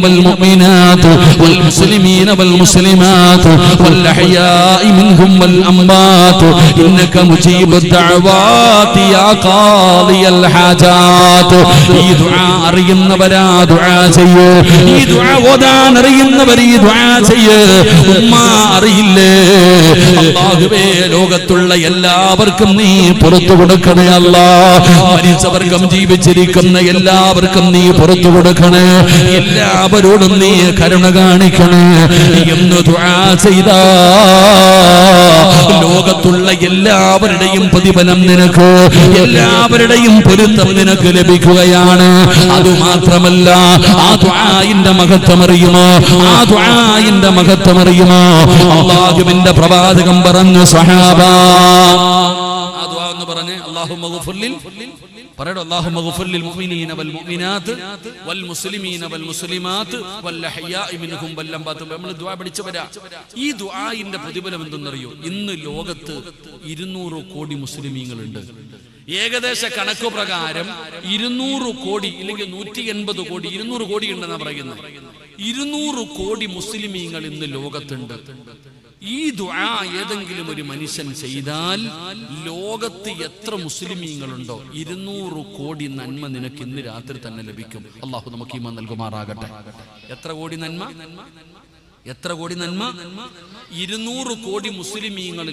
والمؤمنات والمسلمين والمسلمات والأحياء منهم والأموات إنك مجيب الدعوات يا قاضي الحاجات. ഈ ദുആ അറിയുന്നവരാ ദുആ ചെയ്യ്. ഈ ദുആ ഓതാൻ അറിയുന്നവർ ഈ ദുആ ചെയ്യ്. ഉമ്മ അറിയില്ലേ? അല്ലാഹുവേ, ലോകത്തുള്ള എല്ലാവർക്കും നീ പുറത്തു കൊടുക്കണേ അല്ലാഹ്. മരിച്ചവർക്കും ജീവിച്ചിരിക്കുന്ന എല്ലാവർക്കും നീ പുറത്തു കൊടുക്കണേ. എല്ലാവരോടും നീ കരുണ കാണിക്കണേ എന്ന് ദുആ ചെയ്താ ലോകത്തുള്ള എല്ലാവരുടെയും പ്രതിഫലം നിനക്ക്, എല്ലാവരുടെയും പൊരുത്തം നിനക്ക് ലഭിക്കുകയാണ്. അതുമാത്രമല്ല, ആ ദുആഇന്റെ മഹത്വം അറിയുമോ? ആ ദുആഇന്റെ മഹത്വം അറിയുമോ? അല്ലാഹുവിന്റെ പ്രവാചകൻ പറഞ്ഞു, സ്വഹാബാ ആ ദുആ എന്ന് പറഞ്ഞേ, അല്ലാഹുമ്മ ഗഫിർലിൽ പറയടോ, അല്ലാഹുമ്മ ഗഫിർലിൽ മുഅ്മിനീന വൽ മുഅ്മിനാത്ത് വൽ മുസ്ലിമീന വൽ മുസ്ലിമാത്ത് വൽ അഹ്യാഇ മിൻഹും വൽ അംവാത്ത്. നമ്മൾ ദുആ പഠിച്ചവരാ. ഈ ദുആഇന്റെ പ്രതിഫലം എന്തെന്നറിയോ? ഇന്ന് ലോകത്ത് 200 കോടി മുസ്ലിമീങ്ങളുണ്ട്. ഏകദേശ കണക്കു പ്രകാരം 200 കോടി ഇല്ലെങ്കിൽ 180 കോടി 200 കോടി ഉണ്ടെന്നാ പറയുന്നത്. 200 കോടി മുസ്ലിമീങ്ങൾ ഇന്ന് ലോകത്തുണ്ട്. ഈ ദുആ ഏതെങ്കിലും ഒരു മനുഷ്യൻ ചെയ്താൽ ലോകത്ത് എത്ര മുസ്ലിമീങ്ങളുണ്ടോ 200 കോടി നന്മ നിനക്ക് ഇന്ന് രാത്രി തന്നെ ലഭിക്കും. അല്ലാഹു നമുക്ക് ഈമാൻ നൽകുമാറാകട്ടെ. എത്ര കോടി നന്മ? എത്ര കോടി നന്മ? 200 കോടി മുസ്ലിമീങ്ങൾ